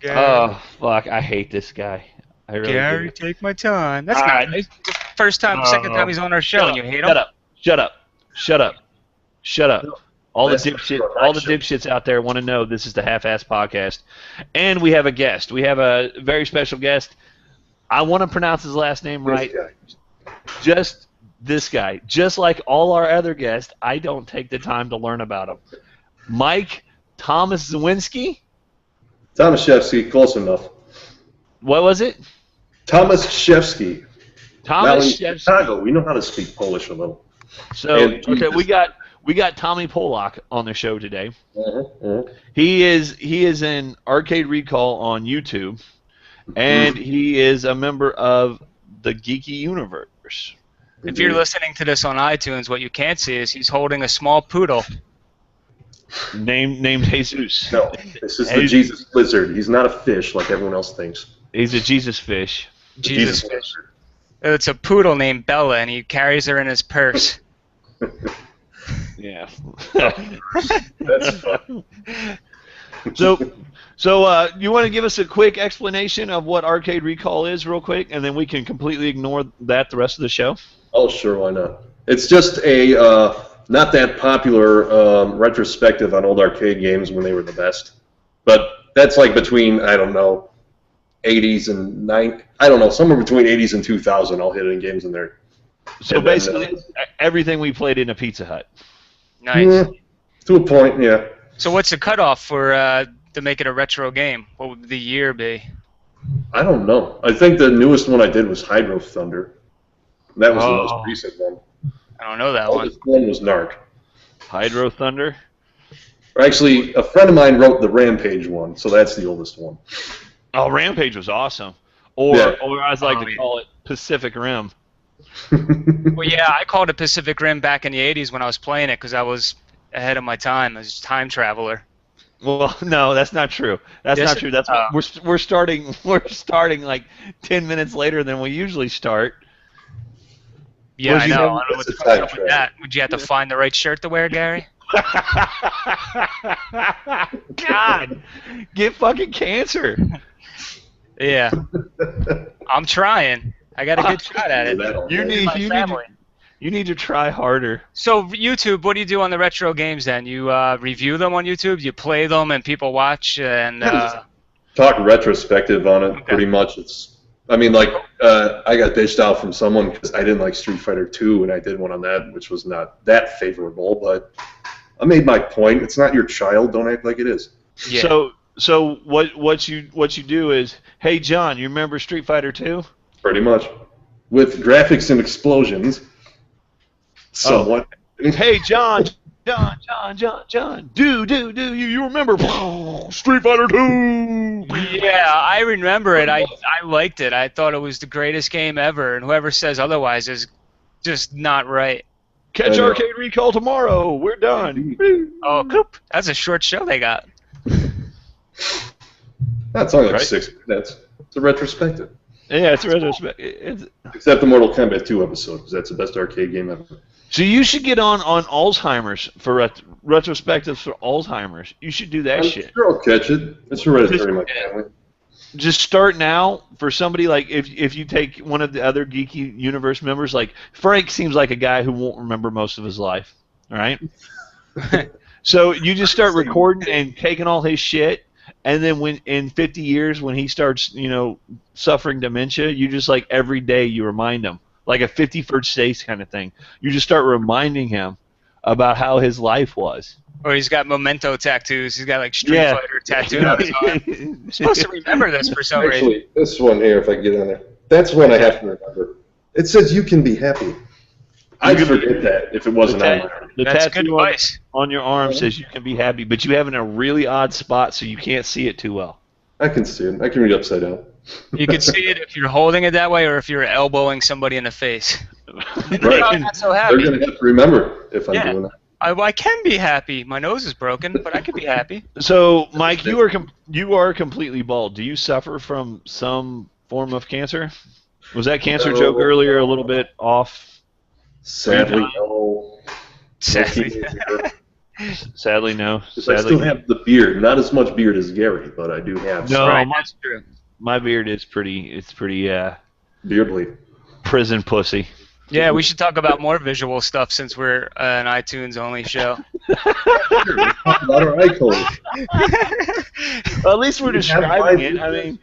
Oh, fuck. I hate this guy. I really Gary, do. take my time. That's All not right. nice. First time, second time he's on our show, and you hate him. Shut up. Shut up. Shut up. Shut up. No, All the that's not true. dipshits out there want to know this is the Half-Assed podcast. And we have a guest. We have a very special guest. I want to pronounce his last name right. Just this guy. Just like all our other guests, I don't take the time to learn about him. Mike Thomas Zawinski? Tomaszewski, close enough. What was it? Tomaszewski. Thomas Now in Chicago, we know how to speak Polish a little. So okay, we got Tommy Polak on the show today. Mm-hmm. He is an Arcade Recall on YouTube, and he is a member of the Geeky Universe. If you're listening to this on iTunes, what you can't see is he's holding a small poodle. Named Jesus. No, this is the Jesus lizard. He's not a fish like everyone else thinks. He's a Jesus fish. Jesus fish. It's a poodle named Bella, and he carries her in his purse. Yeah. That's fun. So you want to give us a quick explanation of what Arcade Recall is real quick, and then we can completely ignore that the rest of the show? Oh, sure, why not? It's just a not that popular retrospective on old arcade games when they were the best. But that's like between, I don't know, 80s and somewhere between 80s and 2000, I'll hit in games in there. So And basically, then, everything we played in a Pizza Hut. Nice. yeah, to a point, yeah. So what's the cutoff for to make it a retro game? What would the year be? I don't know. I think the newest one I did was Hydro Thunder. That was the most recent one. I don't know that The one. oldest one was Narc. Hydro Thunder? Or actually, a friend of mine wrote the Rampage one, so that's the oldest one. Oh, Rampage was awesome. Or as I like to call it, Pacific Rim. Well, yeah, I called it Pacific Rim back in the 80s when I was playing it because I was ahead of my time. I was a time traveler. Well, no, that's not true. That's not true. That's we're starting like 10 minutes later than we usually start. Yeah, I know. I don't know That's what's a going time on with travel. that. Would you have to find the right shirt to wear, Gary? God, get fucking cancer. Yeah. I'm trying. I got a good shot at it. You need to try harder. So YouTube, what do you do on the retro games then? You review them on YouTube? You play them and people watch and Talk retrospective on it, pretty much. I got ditched out from someone because I didn't like Street Fighter 2, and I did one on that, which was not that favorable, but I made my point. It's not your child. Don't act like it is. yeah. So what you do is, hey John, you remember Street Fighter 2? Pretty much. With graphics and explosions. Somewhat. Hey John, do you remember Street Fighter 2? Yeah, I remember it. I liked it. I thought it was the greatest game ever, and whoever says otherwise is just not right. Catch Arcade Recall tomorrow. We're done. Oh, coop. That's a short show they got. That's only like Right. 6 minutes. It's a retrospective. Yeah, it's a retrospective. Except the Mortal Kombat 2 episode, because that's the best arcade game ever. So you should get on Alzheimer's for retrospectives for Alzheimer's. You should do that shit. Sure, I'll catch it. It's hereditary in my family. Just start now for somebody like if you take one of the other Geeky Universe members, like Frank seems like a guy who won't remember most of his life. All right. So you just start recording and taking all his shit, and then when in 50 years when he starts, suffering dementia, you just like every day you remind him, like a 51st days kind of thing. You just start reminding him about how his life was. Or he's got memento tattoos. He's got like Street Fighter tattooed on his arm. I'm supposed to remember this for some reason. Actually, this one here, if I can get on there, that's one I have to remember. It says you can be happy. I'd forget that if it wasn't on my arm. The That's good tattoo advice. on your arm says you can be happy, but you have it in a really odd spot, so you can't see it too well. I can see it. I can read upside down. You can see it if you're holding it that way or if you're elbowing somebody in the face. Right. I'm not so They're happy. going to have to remember if I'm Yeah. doing that. I can be happy. My nose is broken, but I can be happy. So, Mike, you are completely bald. Do you suffer from some form of cancer? Was that cancer joke earlier a little bit off? Sadly, no. Sadly. Sadly, no. 'Cause I still have the beard. Not as much beard as Gary, but I do have No, some Right, that's true. my beard is pretty. It's pretty beardly. prison pussy. Yeah, we should talk about more visual stuff since we're an iTunes only show. Sure, let's talk about our icons. Well, at least we're You have describing mine, it. I mean,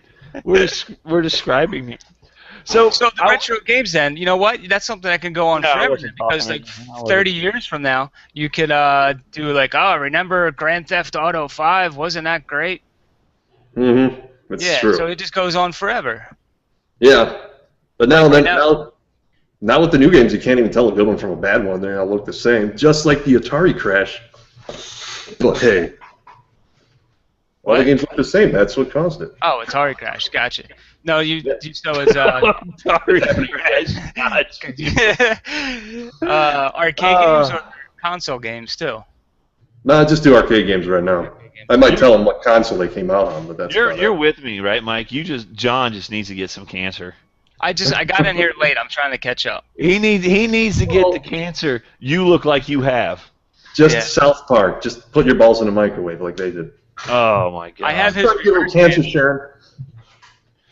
we're describing it. So the retro games, then, you know what? That's something that can go on No, I forever. wasn't Then, because talking like right now. 30 years from now, you could do like, oh, remember Grand Theft Auto 5? Wasn't that great? Mm-hmm. That's Yeah. true. So it just goes on forever. Yeah, but now Right now with the new games, you can't even tell a good one from a bad one. They all look the same, just like the Atari crash. But hey, all the What? games look the same. That's what caused it. Oh, Atari Crash. Gotcha. No, you so it's Sorry, guys. arcade games or console games too. No, just do arcade games right now. I might tell them what console they came out on, but that's about You're it. with me, right, Mike? John just needs to get some cancer. I got in here late. I'm trying to catch up. He needs to get the cancer you look like you have. Just Yeah. South Park. Just put your balls in a microwave like they did. Oh my god. I have his Start getting reverse cancer, cancer. Sharon.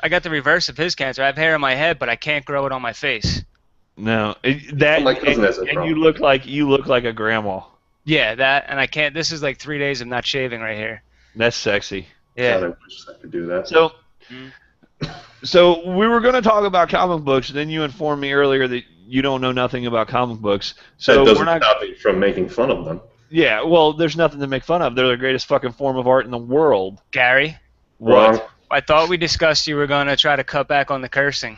I got the reverse of his cancer. I have hair on my head, but I can't grow it on my face. No, My cousin has that and problem. you look like a grandma. Yeah, that, and I can't. This is like 3 days of not shaving right here. That's sexy. Yeah. God, I wish I could do that. So, Mhm. so we were going to talk about comic books. Then you informed me earlier that you don't know nothing about comic books. So that we're doesn't not. stop me from making fun of them. Yeah, well, there's nothing to make fun of. They're the greatest fucking form of art in the world. Gary, Wrong. I thought we discussed you were going to try to cut back on the cursing.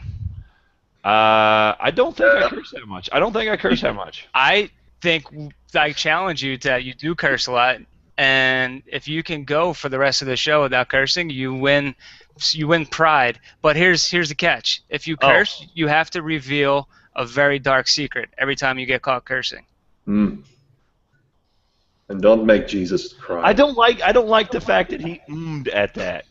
I don't think I curse that much. I don't think I curse that much. I think I challenge you to you do curse a lot, and if you can go for the rest of the show without cursing, you win. You win pride. But here's the catch: if you curse, you have to reveal a very dark secret every time you get caught cursing. Mm. And don't make Jesus cry. I don't like the fact that he at that.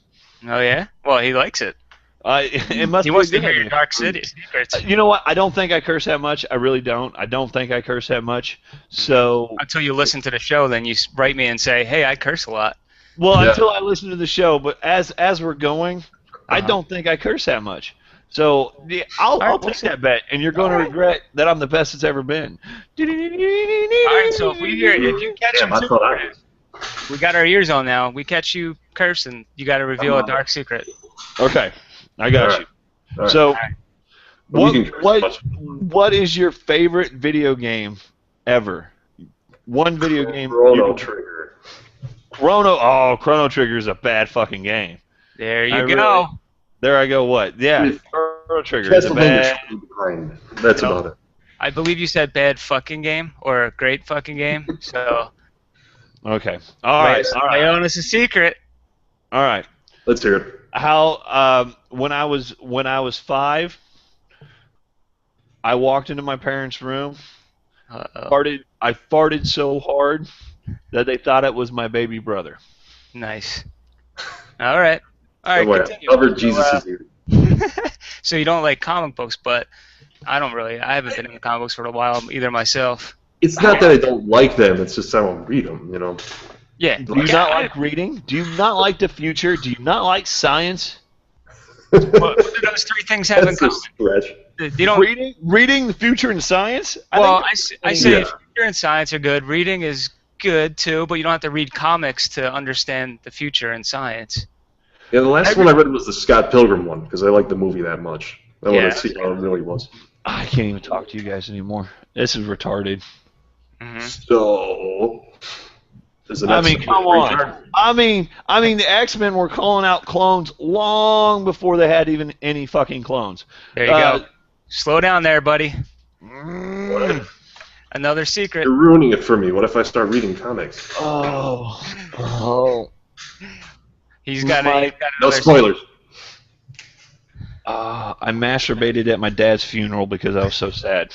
Oh yeah? Well, he likes it. It must He be wants a to good hear your thing. dark city secrets. You know what? I don't think I curse that much. I really don't. I don't think I curse that much. So, Until you listen to the show, then you write me and say, "Hey, I curse a lot." well, Yeah. until I listen to the show, but as we're going, I don't think I curse that much. So I'll take that bet, and you're going to regret that I'm the best it's ever been. All right. So if you catch him, Damn, I thought I was. we got our ears on now. We catch you cursing. You got to reveal a dark secret. Okay, I got All right. you. All right. So, Well, you can curse what much. what is your favorite video game ever? One video game. Chrono Trigger. Chrono Trigger is a bad fucking game. There you I go. really- There I go. What? Yeah, Yeah. Chrono Trigger is a bad. Castlevania behind. That's about it. I believe you said bad fucking game or a great fucking game. So Okay. All right. lay on us a secret. All right. Let's hear it. How when I was 5, I walked into my parents' room. Uh-oh. I farted so hard that they thought it was my baby brother. Nice. All right. All right. Don't worry, Continue. covered Jesus' ear. So you don't like comic books, but I don't really. I haven't been in comic books for a while either myself. It's not that I don't like them. It's just I don't read them. You know. Yeah. Do you not like reading? Do you not like the future? Do you not like science? What do those three things have in That's a common? stretch. You don't. Reading the future and science? Well, I say Yeah. future and science are good. Reading is good too, but you don't have to read comics to understand the future and science. Yeah, the last one I read was the Scott Pilgrim one because I liked the movie that much. I Yeah. want to see how it really was. I can't even talk to you guys anymore. This is retarded. Hmm. So, there's the I next mean, come on. I mean, the X-Men were calling out clones long before they had even any fucking clones. There you go. Slow down there, buddy. Mm, Another secret. You're ruining it for me. What if I start reading comics? oh. He's got My- a. No spoilers. I masturbated at my dad's funeral because I was so sad.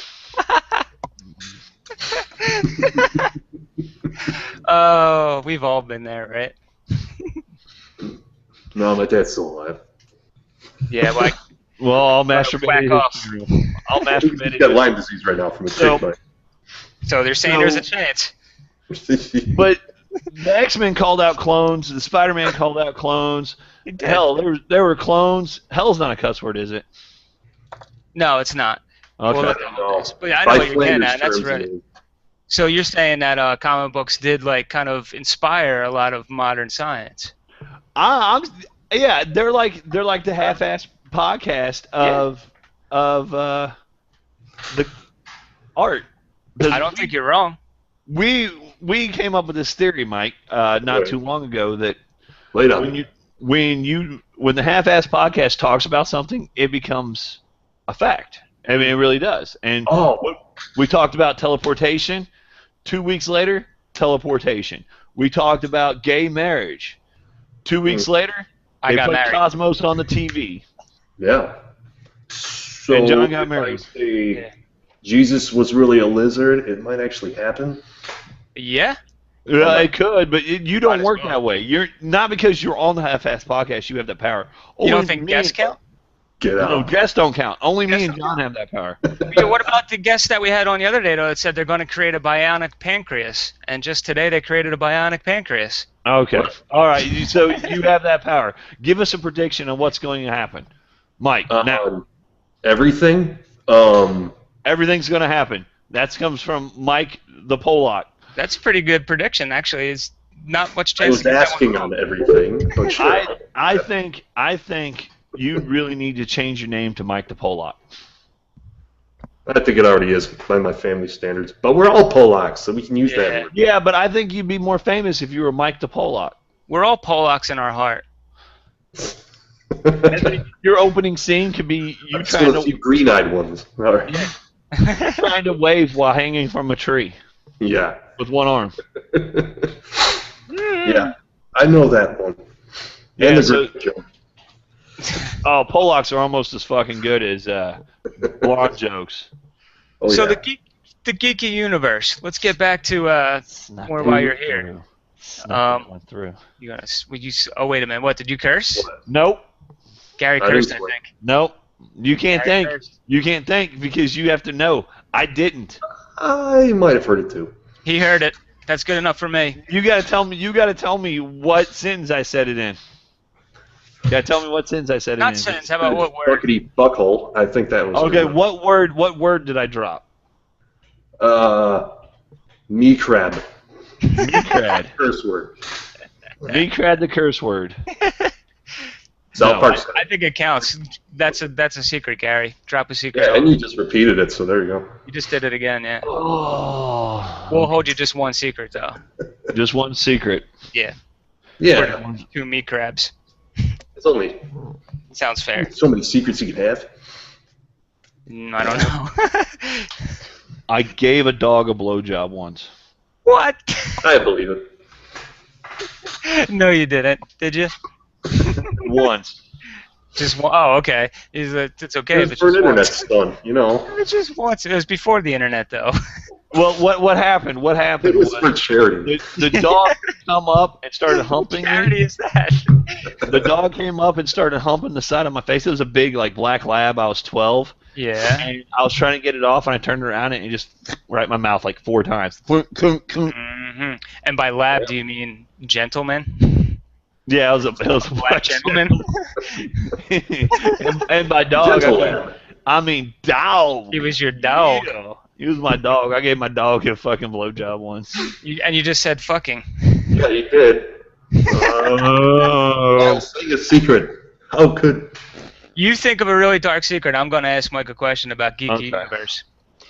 Oh, we've all been there, right? No, my dad's still alive. Yeah, like Well, I'll Whack masturbate at off. his funeral. I'll masturbate He's at got his Lyme disease right now from a So- tick bite. so they're saying No. there's a chance. But the X-Men called out clones. The Spider-Man called out clones. Hell, there were clones. Hell's not a cuss word, is it? No, it's not. Okay. Well, but I know what you're getting at. That's right. So you're saying that comic books did like kind of inspire a lot of modern science. Yeah, they're like the half-assed podcast of the art. I don't think you're wrong. We came up with this theory, Mike, not too long ago that when the half-assed podcast talks about something, it becomes a fact. I mean, it really does. And we talked about teleportation. 2 weeks later, teleportation. We talked about gay marriage. 2 weeks later, they put Cosmos on the TV. Yeah. So and John got married. Jesus was really a lizard. It might actually happen. Yeah. It could, but you don't work that way. You're not because you're on the Half-Assed podcast. You have that power. You don't think guests count? Get out. No, guests don't count. Only me and John have that power. Yeah, what about the guest that we had on the other day, though, that said they're going to create a bionic pancreas? And just today they created a bionic pancreas. Okay. All right. So you have that power. Give us a prediction on what's going to happen. Mike, now. Everything? Everything's going to happen. That comes from Mike the Pollock. That's a pretty good prediction, actually. It's not much I chance. was asking on everything. But sure. I think you really need to change your name to Mike the Pollock. I think it already is by my family standards. But we're all Polacks, so we can use that word. Yeah, but I think you'd be more famous if you were Mike the Pollock. We're all Pollocks in our heart. Your opening scene could be you trying to few green-eyed ones. All right. trying to wave while hanging from a tree. Yeah. With one arm. Yeah, I know that one. Yeah, and the great joke. Oh, Pollocks are almost as fucking good as blonde jokes. Oh, so yeah. the geeky universe. Let's get back to more while you're here. Went through. Oh, wait a minute. What, did you curse? Nope. Gary cursed, I think. Nope. You can't Gary think. cursed. You can't think because you have to know. I didn't. I might have heard it too. He heard it. That's good enough for me. You gotta tell me. You gotta tell me what sentence I said it in. You gotta tell me what sentence I said it in. Not sentence. How about what word? Buckety buckhole. I think that was. Okay. What word? What word did I drop? Me crab. Me crab. Curse word. Me crab the curse word. South Park. I think it counts. That's a secret, Gary. Drop a secret. Yeah, and you just repeated it, so there you go. You just did it again, yeah. Oh. We'll hold you just one secret, though. Just one secret. Yeah. Yeah. 2 meat crabs. It's only Sounds fair. so many secrets you can have. I don't know. I gave a dog a blowjob once. What? I believe it. No, you didn't. Did you? Once. Just one. Oh, okay. It's okay. It was for an internet stunt, you know. It's just once. It was before the internet, though. Well, what happened? What happened It was for charity. the dog come up and started humping What charity me. is that? The dog came up and started humping the side of my face. It was a big, like, black lab. I was 12. Yeah. And I was trying to get it off, and I turned around and it just right in my mouth like 4 times. Mm-hmm. And by lab, do you mean gentleman? Yeah, it was a Black gentleman? and by dog, I mean dog. He was your dog. Yeah. He was my dog. I gave my dog a fucking blowjob once. And you just said fucking. Yeah, you did. Oh. I'm saying a secret. How could? You think of a really dark secret. I'm going to ask Mike a question about Geeky Universe.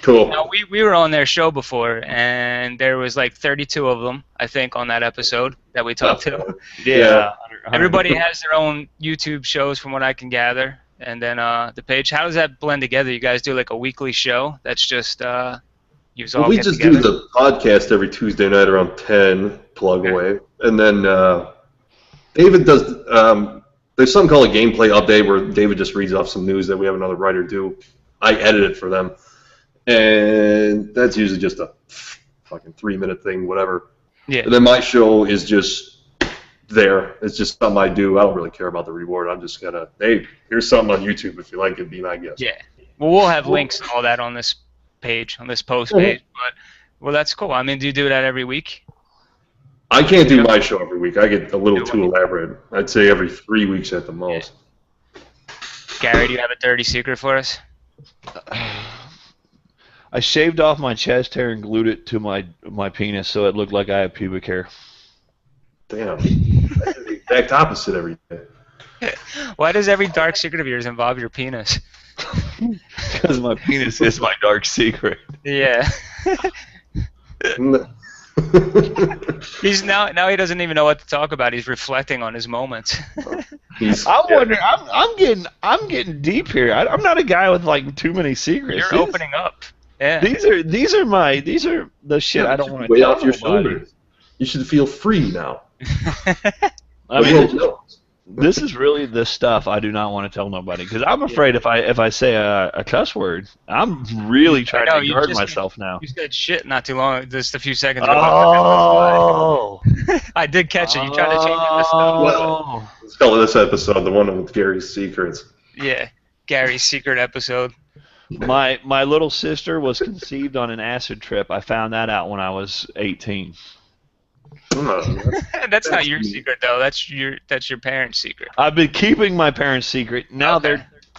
Cool. Now, we were on their show before, and there was like 32 of them, I think, on that episode that we talked to. Yeah. Everybody has their own YouTube shows, from what I can gather. And then the page, how does that blend together? You guys do like a weekly show that's just you all we get just together? do the podcast every Tuesday night around 10, plug away. And then David does, there's something called a gameplay update where David just reads off some news that we have another writer do. I edit it for them. And that's usually just a fucking 3-minute thing, whatever. Yeah. And then my show is just there. It's just something I do. I don't really care about the reward. I'm just gonna, hey, here's something on YouTube. If you like it, be my guest. Yeah. Well, we'll have links and all that on this page, on this post page. But well, that's cool. I mean, do you do that every week? I can't do my show every week. I get a little too elaborate. I'd say every 3 weeks at the most. Gary, do you have a dirty secret for us? I shaved off my chest hair and glued it to my penis so it looked like I have pubic hair. Damn. I do the exact opposite every day. Why does every dark secret of yours involve your penis? Because my penis is my dark secret. Yeah. He's now he doesn't even know what to talk about. He's reflecting on his moments. I'm wondering. I'm getting deep here. I'm not a guy with like too many secrets. You're opening up. Yeah. These are the shit I don't want to way tell off your nobody. shoulders. You should feel free now. I mean, this is really the stuff I do not want to tell nobody because I'm afraid if I say a cuss word, I'm really trying to guard myself now. You said shit not too long, just a few seconds ago. Oh, I did catch it. You tried to change it this time. Well, let's call this episode the one with Gary's secrets. Yeah, Gary's secret episode. My little sister was conceived on an acid trip. I found that out when I was 18. That's not your secret though. That's your parents' secret. I've been keeping my parents' secret. Now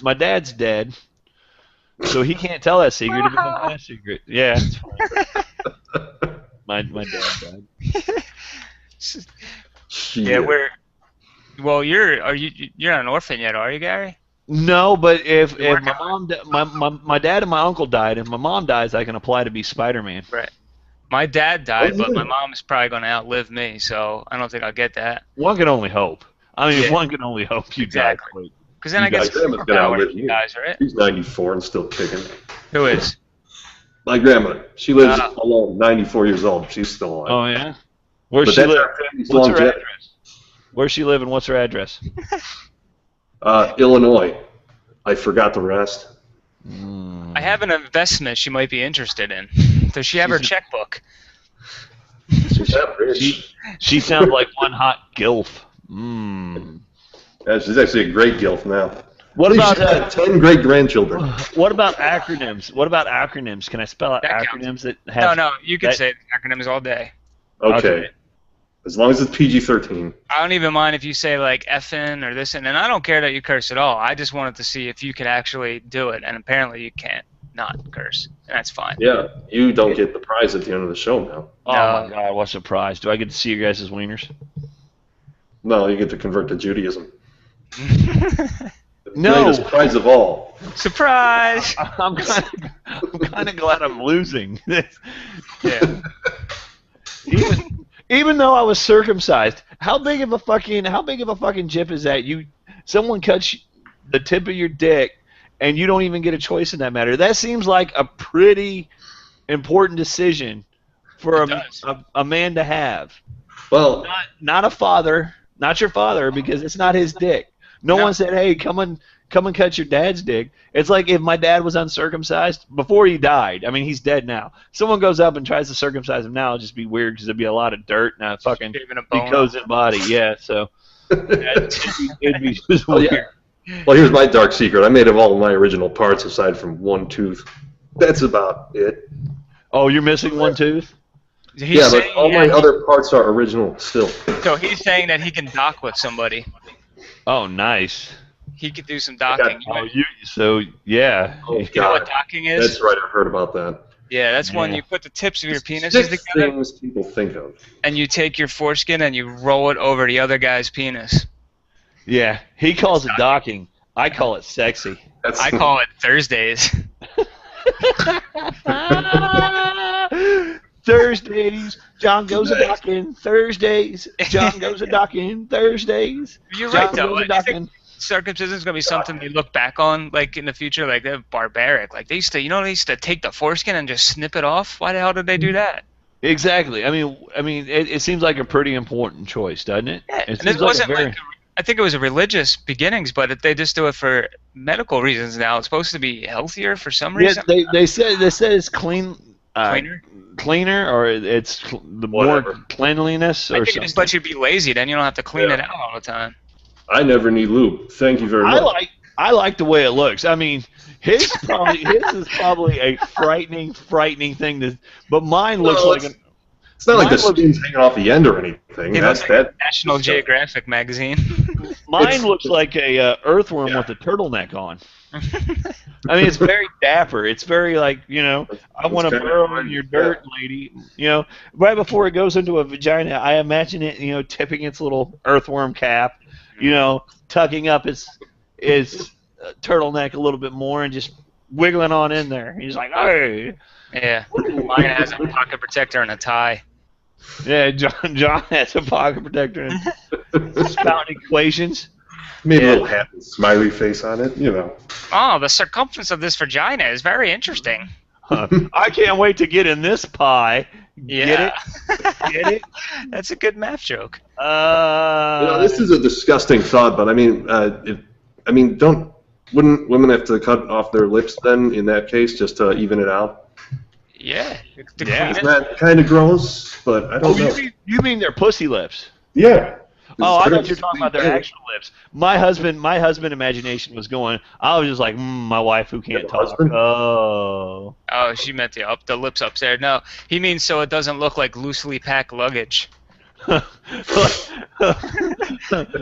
my dad's dead, so he can't tell that secret. It becomes my secret. Yeah, it's fine. my dad died. Yeah, you're not an orphan yet, are you, Gary? No, but if my dad and my uncle died, if my mom dies, I can apply to be Spider-Man. Right. My dad died, but my mom is probably going to outlive me, so I don't think I'll get that. One can only hope. I mean, one can only hope you die. Because then I guess grandma's gonna outlive you. Guys, right? She's 94 and still kicking. Who is? My grandma. She lives alone, 94 years old. She's still alive. Oh yeah. Where's she live? What's her address? Where's she live and what's her address? Illinois. I forgot the rest. I have an investment she might be interested in. Does she have her checkbook? She's that rich. She sounds like one hot gilf. Yeah, she's actually a great gilf now. What about 10 great grandchildren? What about acronyms? Can I spell out acronyms that have? No. You can say acronyms all day. Okay. As long as it's PG-13. I don't even mind if you say like effing or this, and I don't care that you curse at all. I just wanted to see if you could actually do it, and apparently you can't not curse, and that's fine. Yeah, you don't get the prize at the end of the show now. Oh my God, what's the prize? Do I get to see your guys' wieners? No, you get to convert to Judaism. No. Greatest prize of all. Surprise! I'm kind of glad I'm losing. Yeah. Even though I was circumcised, how big of a fucking jip is that? Someone cuts the tip of your dick, and you don't even get a choice in that matter. That seems like a pretty important decision for a man to have. Well, not a father, not your father, because it's not his dick. No one said, "Hey, come and cut your dad's dick." It's like if my dad was uncircumcised before he died. I mean, he's dead now. Someone goes up and tries to circumcise him now, it'd just be weird because there'd be a lot of dirt and a fucking decomposing body. Yeah, so it'd be just weird. Yeah. Well, here's my dark secret. I made of all of my original parts aside from one tooth. That's about it. Oh, you're missing one tooth? But all my other parts are original still. So he's saying that he can dock with somebody. Oh, nice. He could do some docking. Yeah. Oh, you know what docking is? That's right, I've heard about that. Yeah, that's when you put the tips of your penises Six together. things people think of. And you take your foreskin and you roll it over the other guy's penis. Yeah, he calls it docking. I call it sexy. I call it Thursdays. Thursdays, John goes a docking. Thursdays, John goes a docking. Thursdays, you're John right though. goes a docking. Circumcision is gonna be something they look back on, like in the future, like they're barbaric. Like they used to take the foreskin and just snip it off. Why the hell did they do that? Exactly. I mean, it seems like a pretty important choice, doesn't it? Yeah. And it wasn't I think it was a religious beginnings, but they just do it for medical reasons now. It's supposed to be healthier for some reason. Yeah, they said it's clean. Cleaner, or it's the more cleanliness, or something. But you'd be lazy, then you don't have to clean it out all the time. I never need lube. Thank you very much. I like the way it looks. I mean, his is probably a frightening thing. But mine looks It's not like the Mine looks- skin's hanging off the end or anything. It That's looks like that. a National Geographic magazine. Mine looks like a earthworm with a turtleneck on. I mean, it's very dapper. It's very like, I want to kinda burrow fun, in your dirt, lady. Right before it goes into a vagina, I imagine it, tipping its little earthworm cap, tucking up its turtleneck a little bit more and just wiggling on in there. He's like, hey. Yeah. Mine has a pocket protector and a tie. Yeah, John has a pocket protector and spouting equations. Maybe Yeah. a little happy smiley face on it, Oh, the circumference of this vagina is very interesting. I can't wait to get in this pie. Yeah. Get it? Get it? That's a good math joke. This is a disgusting thought, but I mean, wouldn't women have to cut off their lips then in that case just to even it out? Yeah. To Yeah. clean it. That kind of gross, but I don't know. You mean their pussy lips? Yeah. Oh, I thought you were talking about their actual lips. My husband imagination was going. I was just like, my wife who can't You have a talk. husband? Oh, she meant the lips upstairs. No, he means so it doesn't look like loosely packed luggage.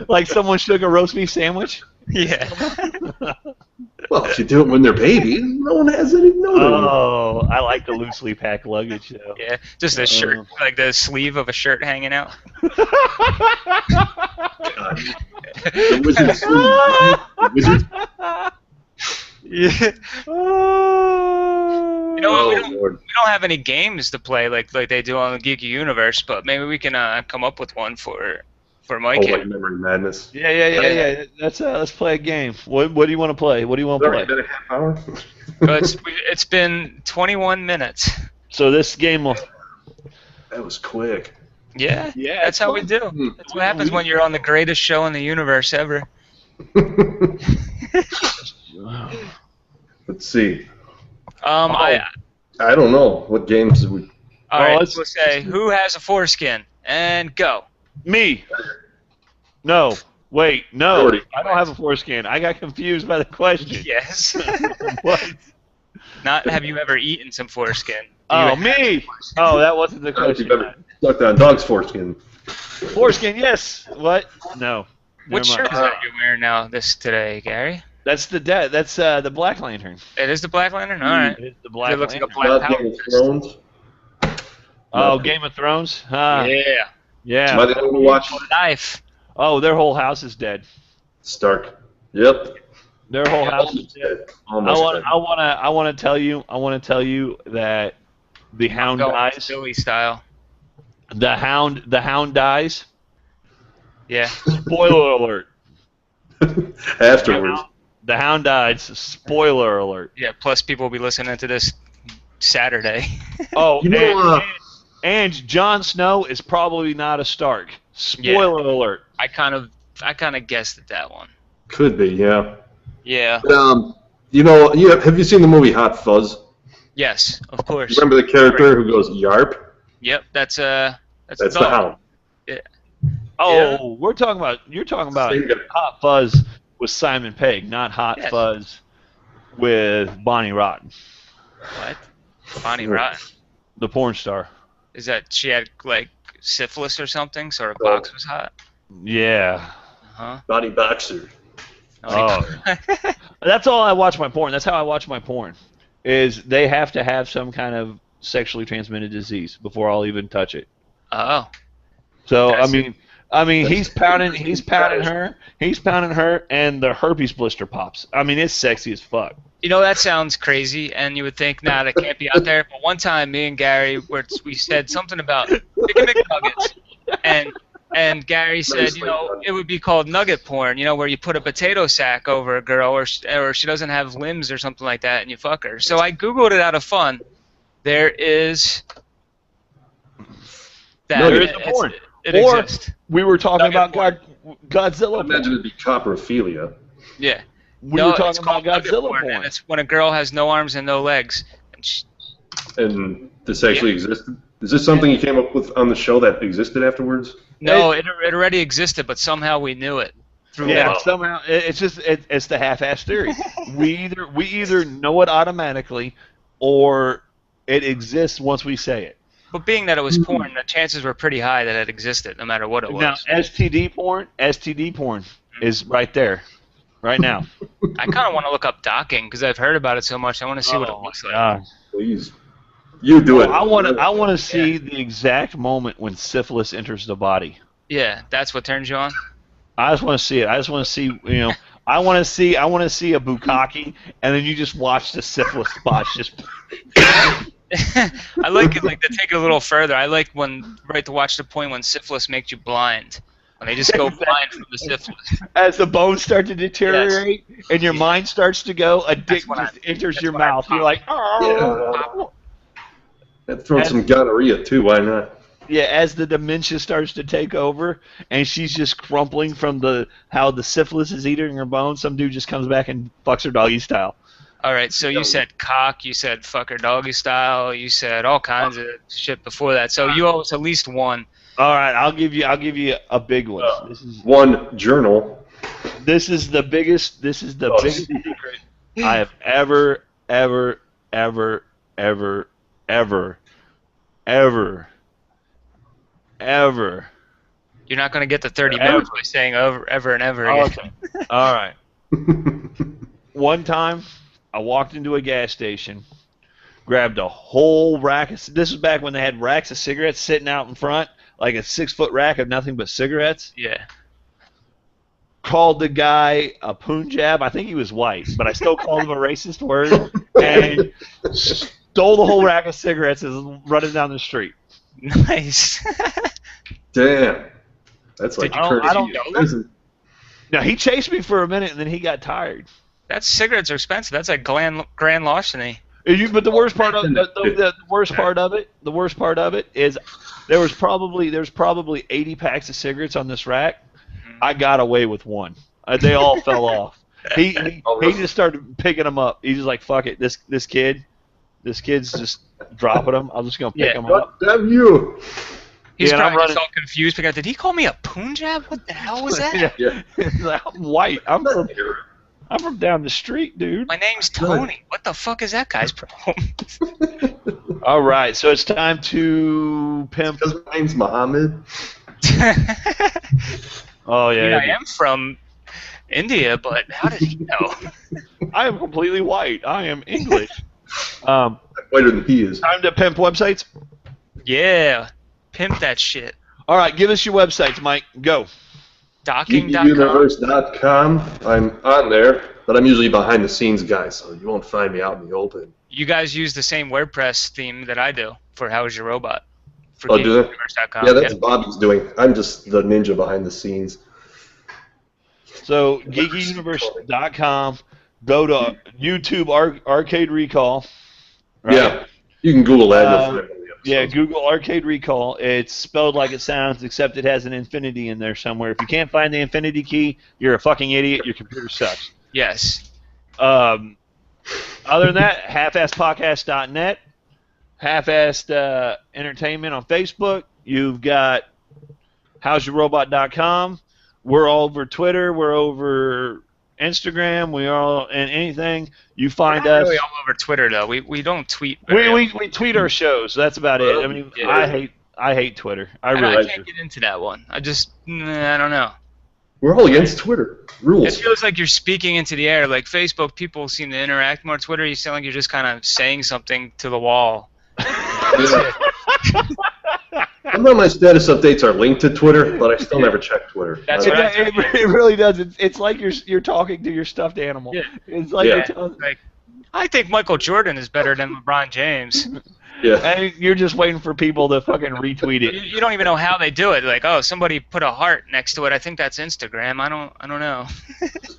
Like someone shook a roast beef sandwich. Yeah. Well, if you do it when they're babies, no one has any notice. Oh, I like the loosely packed luggage though. Yeah. Just a shirt, like the sleeve of a shirt hanging out. The wizard's sleeve, right? The wizard? Yeah. You know what? Oh, Lord. We don't have any games to play like they do on the Geeky Universe, but maybe we can come up with one for Mike. Oh, here. like Memory Madness. Yeah. Let's play a game. What do you want to play? What do you want It's to already play? been a half hour. But it's been 21 minutes. So this game will. That was quick. Yeah. Yeah, That's how we fun. do. That's what happens when you're on the greatest show in the universe ever. Let's see. I don't know. What games did we... all right. let's- We'll say who has a foreskin and go. Me. No. Wait. No. Already. I don't have a foreskin. I got confused by the question. Yes. What? Not have you ever eaten some foreskin? Oh, You- me. Oh, that wasn't the I don't know if you've question. ever sucked on dog's foreskin. Foreskin, yes. What? No. Which Never shirt mind. is that you're wearing now today, Gary? That's the Black Lantern. It is the Black Lantern? All right. It is the Black It looks like a Lantern. Black Not Power. Game of Thrones. Oh, Game of Thrones? Yeah. Yeah. Am I the only one to watch Knife. Oh, their whole house is dead. Stark? Yep. Their whole house is dead. Almost dead. I want to tell you that the Hound Going dies. Billy style. The Hound dies. Yeah. Spoiler alert. Afterwards. The Hound dies. Spoiler alert. Yeah. Plus, people will be listening to this Saturday. Oh, You know, and Jon Snow is probably not a Stark. Spoiler alert. I kind of guessed at that one. Could be, yeah. Yeah. Have you seen the movie Hot Fuzz? Yes, of course. You remember the character who goes Yarp? Yep. That's That's the the dog. Hound. Oh, you're talking about Same guy. Hot Fuzz with Simon Pegg, not Hot Yes. Fuzz with Bonnie Rotten, What? Bonnie Rotten. the porn star. Is that she had like syphilis or something, so her box was hot? Yeah. Huh? Bonnie Boxer. Oh. That's all I watch my porn. That's how I watch my porn. Is they have to have some kind of sexually transmitted disease before I'll even touch it. Oh. So That's I mean, he's pounding her, and the herpes blister pops. I mean, it's sexy as fuck. You know, that sounds crazy, and you would think, nah, that can't be out there. But one time, me and Gary, we said something about chicken McNuggets, and Gary said, it would be called nugget porn, where you put a potato sack over a girl, or she doesn't have limbs or something like that, and you fuck her. So I Googled it out of fun. There is that. There is a porn. It Or exists. we were talking Nugget about porn. Godzilla I imagine porn. it'd be coprophilia. Yeah. We No, were it's talking about called nugget Godzilla porn, porn. and it's when a girl has no arms and no legs. And And this actually existed? Is this something you came up with on the show that existed afterwards? no, it already existed, but somehow we knew it. Through Yeah, that. somehow it's just it's the half-ass theory. we either know it automatically, or it exists once we say it. But being that it was porn, the chances were pretty high that it existed, no matter what it was. Now, STD porn is right there, right now. I kind of want to look up docking because I've heard about it so much. I want to see what it looks like. Please. You do it. I want to see the exact moment when syphilis enters the body. Yeah, that's what turns you on. I just want to see it. I just want to see, I want to see a bukkake, and then you just watch the syphilis spots just. I like it, like to take it a little further. I like to watch the point when syphilis makes you blind. When they just go blind from the syphilis. As the bones start to deteriorate and your mind starts to go, a dick just enters your mouth. You're like, oh. Yeah. Throw some gonorrhea too. Why not? Yeah, as the dementia starts to take over, and she's just crumpling from how the syphilis is eating her bones, some dude just comes back and fucks her doggy style. All right, so you said cock, you said fuck her doggy style, you said all kinds of shit before that. So you owe us at least one. All right, I'll give you a big one. This is one journal. This is the biggest secret I have ever You're not going to get the 30 minutes by saying ever and ever again. Okay. All right. One time, I walked into a gas station, grabbed a whole rack of... This was back when they had racks of cigarettes sitting out in front, like a 6-foot rack of nothing but cigarettes. Yeah. Called the guy a Punjab. I think he was white, but I still called him a racist word. And stole the whole rack of cigarettes and running down the street. Nice. Damn. That's like courtesy in prison. Now, he chased me for a minute, and then he got tired. Cigarettes are expensive. That's like grand larceny. But the worst part of the worst part of it is there's probably 80 packs of cigarettes on this rack. Mm-hmm. I got away with one. They all fell off. He just started picking them up. He's just like, fuck it. This kid's just dropping them. I'm just gonna pick them up. Damn you! He's probably just all confused. Did he call me a Punjab? What the hell was that? Yeah. I'm white. I'm from down the street, dude. My name's Tony. What the fuck is that guy's problem? All right, so it's time to pimp. Because my name's Muhammad. Oh yeah. I am from India, but how did he know? I am completely white. I am English. Whiter than he is. Time to pimp websites. Pimp that shit. All right, give us your websites, Mike. Go. Docking.com. Geekuniverse.com. I'm on there, but I'm usually behind the scenes guy, so you won't find me out in the open. You guys use the same WordPress theme that I do for How Is Your Robot? For do they? Yeah, that's what Bobby's doing. I'm just the ninja behind the scenes. So, geekuniverse.com. Go to YouTube Arcade Recall. Right? Yeah, you can Google that. Yeah, Google Arcade Recall. It's spelled like it sounds, except it has an infinity in there somewhere. If you can't find the infinity key, you're a fucking idiot. Your computer sucks. Yes. Other than that, halfassedpodcast.net, Halfassed Entertainment on Facebook. You've got howsyourrobot.com. We're all over Twitter. We're over Instagram. We are and anything you find We're not us. really all over Twitter though. We don't tweet. We tweet our shows. That's about it. I mean, yeah. I hate Twitter. I can't get into that one. I don't know. We're all against Twitter rules. It feels like you're speaking into the air. Like Facebook, people seem to interact more. Twitter, you sound like you're just kind of saying something to the wall. Some of my status updates are linked to Twitter, but I still never check Twitter. That's right. It really does. It's like you're talking to your stuffed animal. Yeah. It's like you're telling. Like, I think Michael Jordan is better than LeBron James. Yeah. And you're just waiting for people to fucking retweet it. You don't even know how they do it. Like, oh, somebody put a heart next to it. I think that's Instagram. I don't know.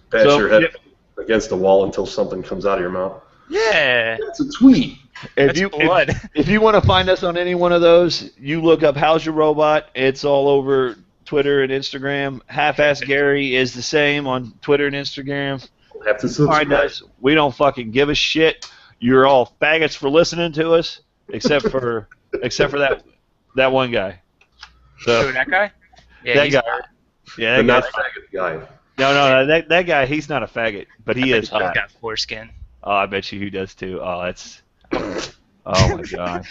Bash your head against the wall until something comes out of your mouth. Yeah. It's a tweet. That's blood. If you want to find us on any one of those, you look up How's Your Robot. It's all over Twitter and Instagram. Half-Ass Gary is the same on Twitter and Instagram. Have to subscribe. Find us. We don't fucking give a shit. You're all faggots for listening to us, except for that one guy. So, who, that guy? Yeah, that guy. Yeah, that not faggot guy. No, that guy. He's not a faggot, but he is hot. He's got foreskin. Oh, I bet you he does too. Oh, that's. Oh my god.